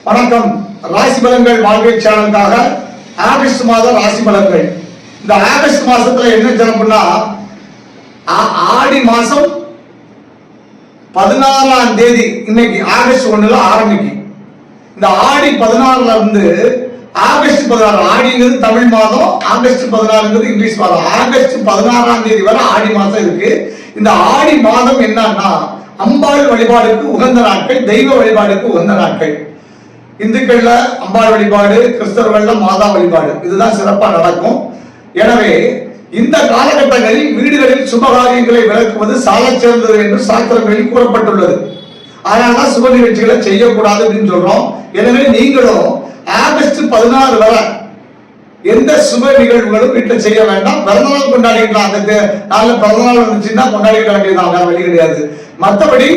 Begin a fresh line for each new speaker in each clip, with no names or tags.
வணக்கம். ராசி பலன்கள் வாழ்க்கை சேனலுக்காக ஆகஸ்ட் மாதம் ராசி பலன்கள். இந்த ஆகஸ்ட் மாசத்துல என்ன சிறப்புன்னா, ஆடி மாசம் 16ஆம் தேதி இன்னைக்கு ஆகஸ்ட் 1ல ஆரம்பிக்கும். இந்த ஆடி 16ல இருந்து ஆகஸ்ட் 16, ஆடிங்கிறது தமிழ் மாதம், ஆகஸ்ட் 16ங்கிறது இங்கிலீஷ் மாதம். ஆகஸ்ட் 16ஆம் தேதி வரை ஆடி மாசம் இருக்கு. இந்த ஆடி மாதம் என்னன்னா அம்பாள் வழிபாடுக்கு உகந்த நாட்கள், தெய்வ வழிபாடுக்கு உகந்த நாட்கள். இந்துக்கள்ல அம்பாள் வழிபாடு, கிறிஸ்தவர்கள்ல மாதா வழிபாடு, இதுதான் சிறப்பா நடக்கும். எனவே இந்த காலகட்டங்களில் வீடுகளில் சுபகாரியங்களை விளக்குவது சாலச் சிறந்தது என்று சாஸ்திரங்களில் கூறப்பட்டுள்ளது. அதனாலதான் சுப நிகழ்ச்சிகளை செய்யக்கூடாது அப்படின்னு சொல்றோம். எனவே நீங்களும் ஆகஸ்ட் 16 வரை எந்த சுப நிகழ்வுகளும் வீட்டில் செய்ய வேண்டாம். பிறந்தநாள் கொண்டாடிக்கலாம். அந்த நாள்ல பிறந்தநாள் வந்துச்சுன்னா கொண்டாடிக்க வேண்டியதான், வேற வழி கிடையாது. மற்றபடி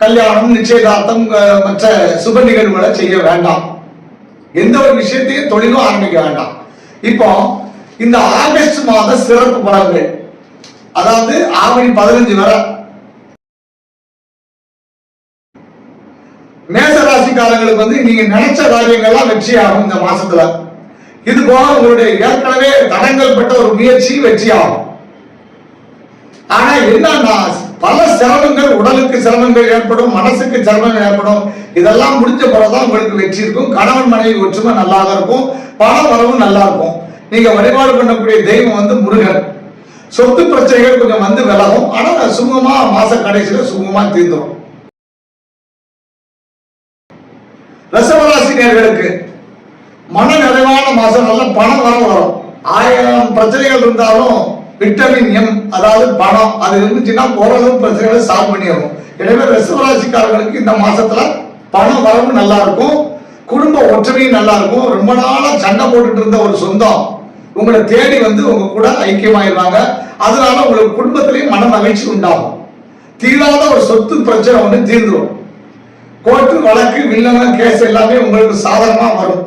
கல்யாணம், நிச்சயதார்த்தம், மற்ற சுப நிகழ்வுகளை செய்ய வேண்டாம். எந்த ஒரு விஷயத்தையும் தொழிலும் ஆரம்பிக்க வேண்டாம். இப்போ இந்த ஆகஸ்ட் மாத சிறப்பு பலன்கள், அதாவது ஆவணி 15 வரை மேச ராசிக்காரங்களுக்கு நீங்க நினைச்ச காரியங்கள்லாம் வெற்றி ஆகும் இந்த மாசத்துல. இது போல உங்களுடைய ஏற்கனவே தடங்கள் பட்ட ஒரு முயற்சி வெற்றி ஆகும். ஆனா என்னன்னா பல சிரமங்கள், உடலுக்கு சிரமங்கள் ஏற்படும், மனசுக்கு சிரமம் ஏற்படும். இதெல்லாம் முடிஞ்ச பிறகுதான் உங்களுக்கு வெற்றி இருக்கும். கணவன் மனைவி ஒற்றுமை நல்லா இருக்கும், பண வரவும் நல்லா இருக்கும். நீங்க வழிபாடு பண்ணக்கூடிய தெய்வம் முருகன். சொத்து பிரச்சனைகள் கொஞ்சம் விலகும். ஆனா சுமூகமா மாச கடைசியில சுமூகமா தீர்ந்துடும். ரிஷபராசி நேயர்களுக்கு மன நிறைவான மாசம், நல்ல பணம் வரும். 1000 பிரச்சனைகள் இருந்தாலும் விட்டமின் எம், அதாவது பணம், அது இருந்துச்சுன்னா ஓரளவு பிரச்சனைகளை சால்வ் பண்ணிடும். எனவே ரிஷபராசிக்காரர்களுக்கு இந்த மாசத்துல பண வரவு நல்லா இருக்கும், குடும்ப ஒற்றுமையும் நல்லா இருக்கும். ரொம்ப நாளா சண்டை போட்டுட்டு இருந்த ஒரு சொந்தம் உங்களை தேடி உங்க கூட ஐக்கியமாயிருவாங்க. அதனால உங்களுக்கு குடும்பத்திலையும் மன மகிழ்ச்சி உண்டாகும். தீராத ஒரு சொத்து பிரச்சனை தீர்ந்துடும். கோர்ட்டு, வழக்கு, வில்லங்க கேஸ் எல்லாமே உங்களுக்கு சாதகமா வரும்.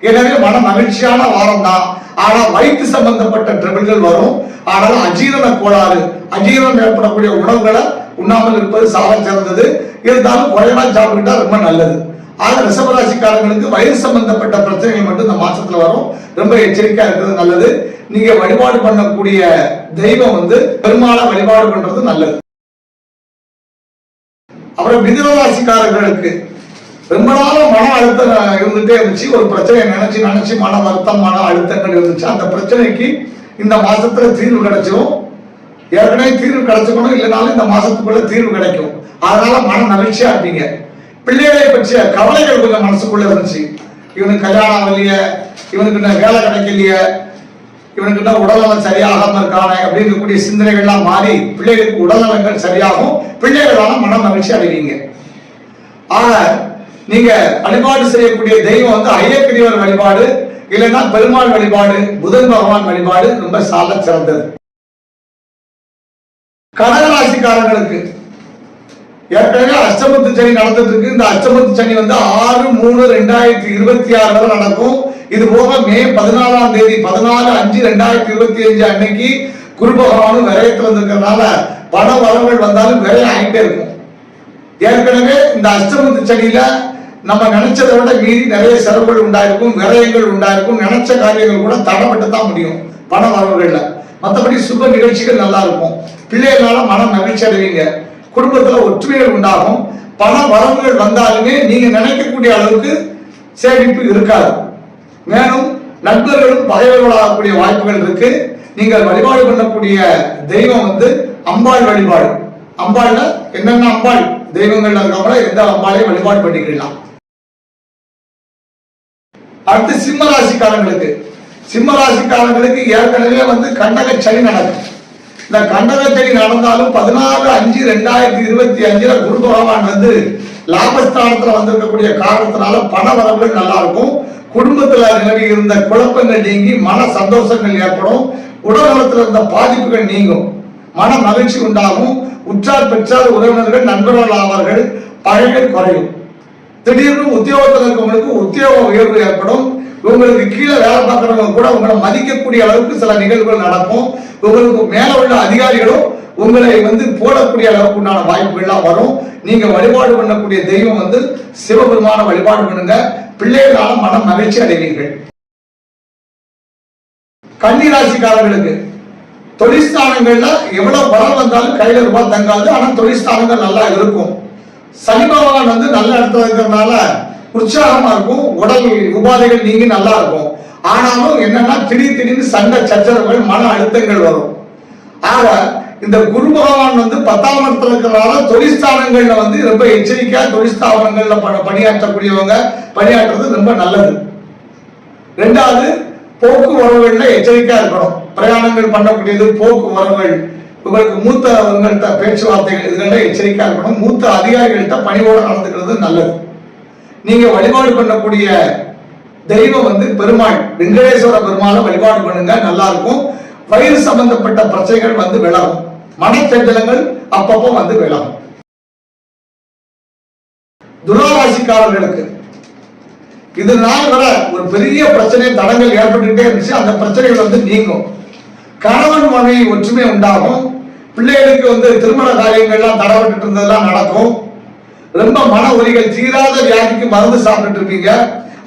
எனவே மன மகிழ்ச்சியான வாரம் தான். ஆனா வயிற்று சம்பந்தப்பட்ட ட்ரபிள்கள் வரும். ஆனால் அஜீரண கோளாறு, அஜீரணம் ஏற்படக்கூடிய உணவுகளை உண்ணாமல் இருப்பது சால சிறந்தது. இருந்தாலும் குறைவா சாப்பிட்டா ரொம்ப நல்லது. ஆக ரிஷபராசிக்காரங்களுக்கு வயிறு சம்பந்தப்பட்ட பிரச்சனைகள் மட்டும் இந்த மாசத்துல வரும். ரொம்ப எச்சரிக்கையா இருக்கிறது நல்லது. நீங்க வழிபாடு பண்ணக்கூடிய தெய்வம் பெருமாளை வழிபாடு பண்றது நல்லது. அப்புறம் மிதுனராசிக்காரர்களுக்கு ரொம்ப நாளும் மன அழுத்தம் இருந்துட்டே இருந்துச்சு. ஒரு பிரச்சனையை நினைச்சு மன வருத்தம், மன அழுத்தங்கள் இருந்துச்சு. அந்த பிரச்சனைக்கு இந்த மாசத்துல தீர்வு கிடைச்சிடும். ஏற்கனவே தீர்வு கிடைச்சுக்கணும், இல்லைனாலும் இந்த மாசத்துக்குள்ள தீர்வு கிடைக்கும். அதனால மன மகிழ்ச்சியா இருப்பீங்க. பிள்ளைகளை பற்றிய கவலைகள் கொஞ்சம் மனசுக்குள்ள இருந்துச்சு. இவனுக்கு கல்யாணம் வரலைய, இவனுக்கு வேலை கிடைக்கலையே, இவனுக்கு உடல்நலம் சரியாகாம இருக்கானே அப்படிங்கக்கூடிய சிந்தனைகள்லாம் மாறி பிள்ளைகளுக்கு உடல்நலங்கள் சரியாகும். பிள்ளைகளால மன மகிழ்ச்சி அடைவீங்க. ஆக நீங்க வழிபாடு செய்யக்கூடிய தெய்வம் ஐயக்கிரியவர் வழிபாடு, இல்லைன்னா பெருமாள் வழிபாடு, புதன் பகவான் வழிபாடு ரொம்ப சால சிறந்தது. கடகராசிக்காரங்களுக்கு ஏற்கனவே அஷ்டமத்து சனி நடந்துட்டு இருக்கு. இந்த அஷ்டமத்து சனி 6/3/2026 வரை நடக்கும். இது போக மே 14ஆம் தேதி 14/5/2025 அன்னைக்கு குரு பகவானும் விரயத்தில் வந்திருக்கிறதுனால பண வரவுகள் வந்தாலும் விரயம் ஆகிட்டே இருக்கும். ஏற்கனவே இந்த அஷ்டமத்து சனியில நம்ம நினைச்சதை விட மீறி நிறைய செலவுகள் உண்டாயிருக்கும், விரயங்கள் உண்டாயிருக்கும். நினைச்ச காரியங்கள் கூட தடப்பட்டு தான் முடியும் பண வரவுகள்ல. மற்றபடி சுப நிகழ்ச்சிகள் நல்லா இருக்கும். பிள்ளைகளால மன மகிழ்ச்சி அடைவீங்க. குடும்பத்துல ஒற்றுமைகள் உண்டாகும். பண வரவுகள் வந்தாலுமே நீங்க நினைக்கக்கூடிய அளவுக்கு சேமிப்பு இருக்காது. மேலும் நண்பர்களும் பகைவர்களாகக்கூடிய வாய்ப்புகள் இருக்கு. நீங்கள் வழிபாடு பண்ணக்கூடிய தெய்வம் அம்பாள் வழிபாடு. அம்பாள்ல என்னென்ன அம்பாள் தெய்வங்கள் இருக்காங்களோ எந்த அம்பாளையும் வழிபாடு பண்ணிக்கலாம். அடுத்து சிம்மராசிக்காரங்களுக்கு ஏற்கனவே கண்டக சனி நடக்கும். இந்த கண்டக சனி நடந்தாலும் 14/5/2025 குரு பகவான் லாபஸ்தானத்துல வந்திருக்கக்கூடிய காரணத்தினால பண வரவுகள் நல்லா இருக்கும். குடும்பத்துல நிலவி இருந்த குழப்பங்கள் நீங்கி மன சந்தோஷங்கள் ஏற்படும். உடல் நலத்தில் இருந்த பாதிப்புகள் நீங்கும். மன மகிழ்ச்சி உண்டாகும். உற்றார் பெற்றார் உறவினர்கள் நண்பர்கள் ஆவார்கள். பகைகள் குறையும். திடீர்னு உத்தியோகத்தில் இருக்கவங்களுக்கு உத்தியோக உயர்வு ஏற்படும். உங்களுக்கு கீழே வேலை பார்க்கறவங்க கூட உங்களை மதிக்கக்கூடிய அளவுக்கு சில நிகழ்வுகள் நடக்கும். உங்களுக்கு மேல உள்ள அதிகாரிகளும் உங்களை போடக்கூடிய அளவுக்கு உண்டான வாய்ப்புகள்லாம் வரும். நீங்க வழிபாடு பண்ணக்கூடிய தெய்வம் சிவபெருமான வழிபாடு பண்ணுங்க. பிள்ளைகளால மன மகிழ்ச்சி அடைவீர்கள். கன்னிராசிக்காரர்களுக்கு தொழிற்ஸ்தானங்கள்ல எவ்வளவு பலம் வந்தாலும் கையில ரூபாய் தங்காது. ஆனா தொழிற்ஸ்தானங்கள் நல்லா இருக்கும். சனி பகவான் நல்ல இடத்துல இருக்கிறதுனால உற்சாகமா இருக்கும். உடல் உபாதைகள் நீங்க நல்லா இருக்கும். ஆனாலும் என்னன்னா திடீர்னு சண்டை சச்சரவுகள் மன அழுத்தங்கள் வரும். ஆக இந்த குரு பகவான் 10ஆம் இடத்துல இருக்கிறனால தொழிற்ஸ்தானங்கள்ல ரொம்ப எச்சரிக்கையா தொழிற்ஸ்தாபனங்கள்ல பணியாற்றக்கூடியவங்க பணியாற்றுறது ரொம்ப நல்லது. ரெண்டாவது, போக்குவரவுகள்ல எச்சரிக்கையா இருக்கணும். பிரயாணங்கள் பண்ணக்கூடியது, போக்குவரவுகள், உங்களுக்கு மூத்தவங்கள்ட்ட பேச்சுவார்த்தைகள் இதுகள எச்சரிக்கையா இருக்கணும். மூத்த அதிகாரிகள்ட்ட பணிவோடு நடந்துக்கிறது நல்லது. நீங்க வழிபாடு பண்ணக்கூடிய தெய்வம் பெருமாள், வெங்கடேஸ்வர பெருமாளை வழிபாடு பண்ணுங்க, நல்லா இருக்கும். வயிறு சம்பந்தப்பட்ட பிரச்சனைகள் விலகும். மனச்சஞ்சலங்கள் அப்பப்போ விலகும். துளாராசிக்காரர்களுக்கு இது நாள் வர ஒரு பெரிய பிரச்சனை தடங்கள் ஏற்பட்டுட்டே இருந்துச்சு. அந்த பிரச்சனைகள் நீங்கும். கணவன் மனைவி ஒற்றுமை உண்டாகும். பிள்ளைகளுக்கு திருமண காரியங்கள்லாம் தடவிட்டு இருந்ததெல்லாம் நடக்கும். ரொம்ப மன ஒலிகள், தீராத வியாதிக்கு மருந்து சாப்பிட்டு இருப்பீங்க.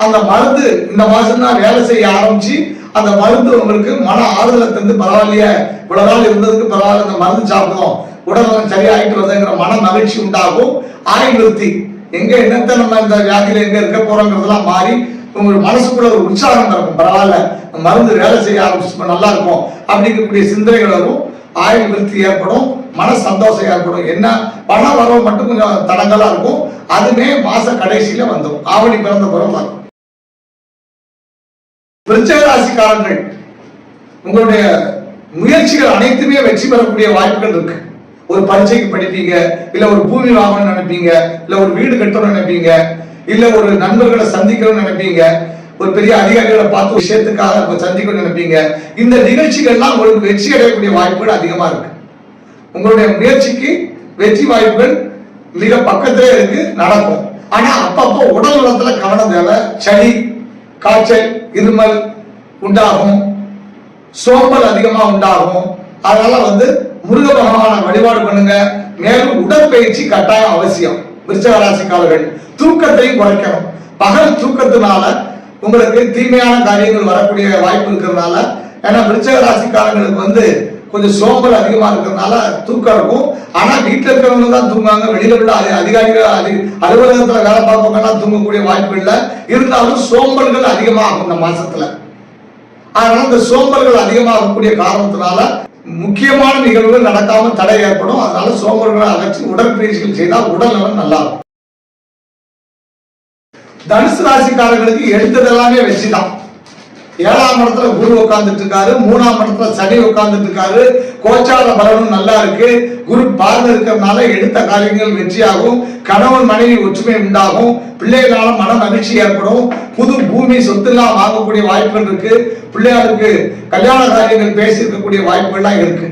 அந்த மருந்து இந்த மாசம் தான் வேலை செய்ய ஆரம்பிச்சு அந்த மருந்து உங்களுக்கு மன ஆறுதலை தந்து பரவாயில்லையே, இவ்வளவு நாள் இருந்ததுக்கு பரவாயில்ல, அந்த மருந்து சாப்பிடுவோம், உடல் சரியாயிட்டு வருதுங்கிற மன மகிழ்ச்சி உண்டாகும். ஆயுள் விருத்தி, எங்க என்னத்தை நம்ம இந்த வியாதியில எங்க இருக்க போறோங்கிறதெல்லாம் மாறி உங்களுக்கு மனசுக்குள்ள ஒரு உற்சாகம் இருக்கும். பரவாயில்ல, மருந்து வேலை செய்ய ஆரம்பிச்சு நல்லா இருக்கும் அப்படிங்கக்கூடிய சிந்தனைகள் வரும். ஆயுள் விருத்தி ஏற்படும், மன சந்தோஷம் ஏற்படும். என்ன பண வரவு மட்டும் கொஞ்சம் தடங்களா இருக்கும். அதுவே மாச கடைசியில வந்துடும். ஆவணி பிறந்த பிறகு வரும். விருச்சிக ராசிக்காரர்கள் உங்களுடைய முயற்சிகள் அனைத்துமே வெற்றி பெறக்கூடிய வாய்ப்புகள் இருக்கு. ஒரு பரீட்சைக்கு படிப்பீங்க, இல்ல ஒரு பூமி வாங்கணும்னு நினைப்பீங்க, இல்ல ஒரு வீடு கட்டணும்னு நினைப்பீங்க, இல்ல ஒரு நண்பர்களை சந்திக்கணும்னு நினைப்பீங்க, ஒரு பெரிய அதிகாரிகளை பார்த்து விஷயத்துக்காக சந்திக்கணும்னு நினைப்பீங்க. இந்த நிகழ்ச்சிகள்லாம் உங்களுக்கு வெற்றி அடையக்கூடிய வாய்ப்புகள் அதிகமா இருக்கு. உங்களுடைய முயற்சிக்கு வெற்றி வாய்ப்புகள் மிக பக்கத்திலே இருக்கு, நடக்கும். ஆனா அப்பப்போ உடல் நலத்துல கவனம் தேவை. சளி, காய்ச்சல், இருமல் உண்டாகும், சோம்பல் அதிகமா உண்டாகும். அதனால முருக பகவான வழிபாடு பண்ணுங்க. மேலும் உடற்பயிற்சி கட்டாயம் அவசியம். விருச்சிக ராசிக்காரர்கள் தூக்கத்தையும் குறைக்கணும். பகல் தூக்கத்தினால உங்களுக்கு தீமையான காரியங்கள் வரக்கூடிய வாய்ப்பு இருக்கிறதுனால, ஏன்னா விருச்சிக ராசிக்காரங்களுக்கு கொஞ்சம் சோம்பல் அதிகமா இருக்கிறதுனால தூக்கம் இருக்கும். ஆனா வீட்டுல இருக்கிறவங்க தான் தூங்குவாங்க. வெளியில உள்ள அதிகாரிகள் அலுவலகத்துல வேலை பார்ப்பவங்க தூங்கக்கூடிய வாய்ப்பு இல்லை. இருந்தாலும் சோம்பல்கள் அதிகமாகும் இந்த மாசத்துல. அதனால இந்த சோம்பல்கள் அதிகமாகக்கூடிய காரணத்தினால முக்கியமான நிகழ்வுகள் நடக்காம தடை ஏற்படும். அதனால சோம்பல்களை அகற்றி உடற்பயிற்சிகள் செய்தால் உடல் நலம் நல்லா இருக்கும். தனுசு ராசிக்காரர்களுக்கு எடுத்ததெல்லாமே வெற்றிதான். 7ஆம் இடத்துல குரு உட்கார்ந்துட்டு இருக்காரு, 3ஆம் இடத்துல சனி உட்கார்ந்துட்டு இருக்காரு. கோச்சார பலனும் நல்லா இருக்கு. குரு பார்வை இருக்கிறதுனால எடுத்த காரியங்கள் வெற்றியாகும். கணவன் மனைவி ஒற்றுமை உண்டாகும். பிள்ளைகளால மன மகிழ்ச்சி ஏற்படும். புது பூமி சொத்துலாம் வாங்கக்கூடிய வாய்ப்புகள் இருக்கு. பிள்ளைகளுக்கு கல்யாண காரியங்கள் பேசி இருக்கக்கூடிய வாய்ப்புகள்லாம் இருக்கு.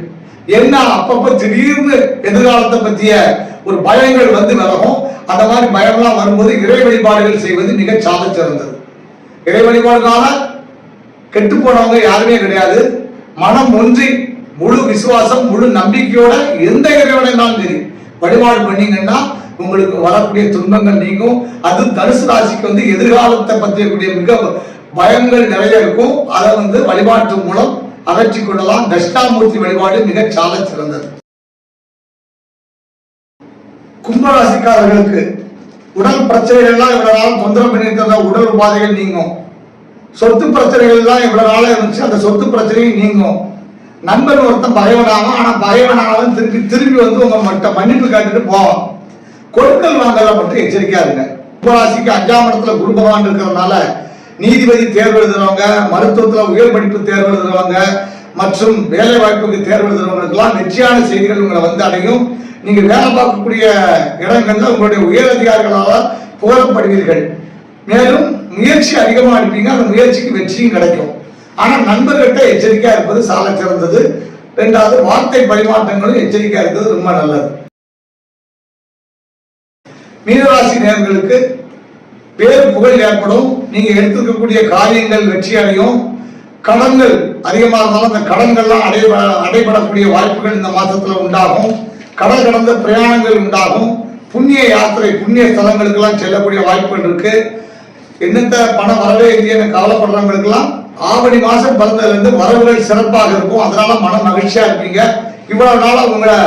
என்ன அப்பப்ப திடீர்னு எதிர்காலத்தை பற்றிய ஒரு பயங்கள் விலகும். அந்த மாதிரி பயம்லாம் வரும்போது இறை வழிபாடுகள் செய்வது மிக சால சிறந்தது. இறை வழிபாடுனால கெட்டு போனவங்க யாருமே கிடையாது. மனம் ஒன்றி முழு விசுவாசம், முழு நம்பிக்கையோட எந்த இறைவனாலும் சரி வழிபாடு பண்ணீங்கன்னா உங்களுக்கு வரக்கூடிய துன்பங்கள் நீங்கும். அது தனுசு ராசிக்கு எதிர்காலத்தை பற்றியக்கூடிய மிக பயங்கள் நிறைய இருக்கும். அதை வழிபாட்டு மூலம் அகற்றிக் கொள்ளலாம். தட்சிணாமூர்த்தி வழிபாடு மிக சால சிறந்தது. கும்பராசிக்காரர்களுக்கு உடல் பிரச்சனைகள் எல்லாம் இவ்வளவு நாள் தொந்தரவு பண்ணியிருக்கிற உடல் உபாதைகள் நீங்கும். சொத்து பிரச்சனைகள் எல்லாம் இவ்வளவு நாளா இருந்துச்சு, அந்த சொத்து பிரச்சனையும் நீங்கும். நண்பன் ஒருத்தன் பகைவனாகும். ஆனா பகைவனாலும் திரும்பி உங்க மட்டும் மன்னிப்பு காட்டிட்டு போவான். கொடுக்கல் வாங்கல மட்டும் எச்சரிக்கையா இருங்க. கும்பராசிக்கு 5ஆம் இடத்துல குரு பகவான் இருக்கிறதுனால நீதிபதி தேர்வு எழுதுறவங்க, மருத்துவத்துல உயர் படிப்பு தேர்வு எழுதுறவங்க மற்றும் வேலை வாய்ப்புக்கு தேர்வு எழுதுறவங்களுக்கெல்லாம் வெற்றியான செய்திகள் உங்களை அடையும். நீங்க வேலை பார்க்கக்கூடிய இடங்கள்ல உங்களுடைய உயர் அதிகாரிகளால் புகழப்படுவீர்கள். மேலும் முயற்சி அதிகமா எடுப்பீங்க. அந்த முயற்சிக்கு வெற்றியும் கிடைக்கும். ஆனா நண்பர்கிட்ட எச்சரிக்கையா இருப்பது சால சிறந்தது. 2வது, வார்த்தை பரிமாற்றங்களும் எச்சரிக்கையா இருக்கிறது ரொம்ப நல்லது. மீனராசி நேயர்களுக்கு பேர் புகழ் ஏற்படும். நீங்க எடுத்துக்கக்கூடிய காரியங்கள் வெற்றி அடையும். கடன்கள் அதிகமாக இருந்தாலும் அந்த கடன்கள்லாம் அடைபடக்கூடிய வாய்ப்புகள் இந்த மாசத்துல உண்டாகும். கடல் கடந்த பிரயாணங்கள் உண்டாகும். புண்ணிய யாத்திரை, புண்ணிய ஸ்தலங்களுக்கெல்லாம் செல்லக்கூடிய வாய்ப்புகள் இருக்கு. என்னத்த பணம் வரவே இல்லைன்னு கவலைப்படுறவங்களுக்கெல்லாம் ஆவணி மாசம் பிறந்ததுல இருந்து வரவுகள் சிறப்பாக இருக்கும். அதனால மன மகிழ்ச்சியா இருப்பீங்க. இவ்வளவு நாளா உங்களை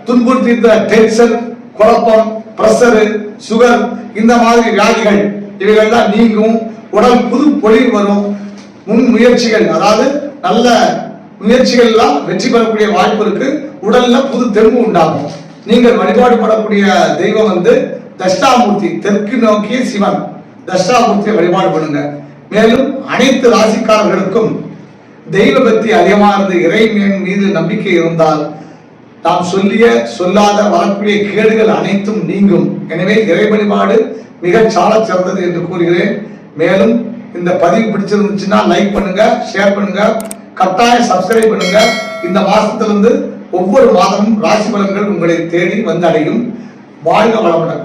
துன்புறுத்தி டென்ஷன், குழப்பம், பிரஷரு, சுகர் இந்த மாதிரி வியாதிகள் இவைகள்லாம் நீங்கும். உடல் புது பொலிவு வரும். முன் முயற்சிகள், அதாவது நல்ல முயற்சிகள் எல்லாம் வெற்றி பெறக்கூடிய வாய்ப்பு இருக்கு. உடல்ல புது தெம்பு உண்டாகும். நீங்கள் வழிபாடு படக்கூடிய தெய்வம் தட்சிணாமூர்த்தி, தெற்கு நோக்கிய சிவன் தட்சிணாமூர்த்தியை வழிபாடு பண்ணுங்க. மேலும் அனைத்து ராசிக்காரர்களுக்கும் தெய்வ பக்தி அதிகமாக இருந்து இறைவன் மீது நம்பிக்கை இருந்தால் நாம் சொல்லிய சொல்லாத வரக்கூடிய கேடுகள் அனைத்தும் நீங்கும். எனவே இறை வழிபாடு மிக சால சிறந்தது என்று கூறுகிறேன். மேலும் இந்த பதிவு பிடிச்சிருந்துச்சுன்னா லைக் பண்ணுங்க, ஷேர் பண்ணுங்க, கட்டாயம் சப்ஸ்கிரைப் பண்ணுங்க. இந்த மாசத்திலிருந்து ஒவ்வொரு மாதமும் ராசி பலன்கள் உங்களை தேடி வந்து அடையும். வாழ்க வளமுடன்.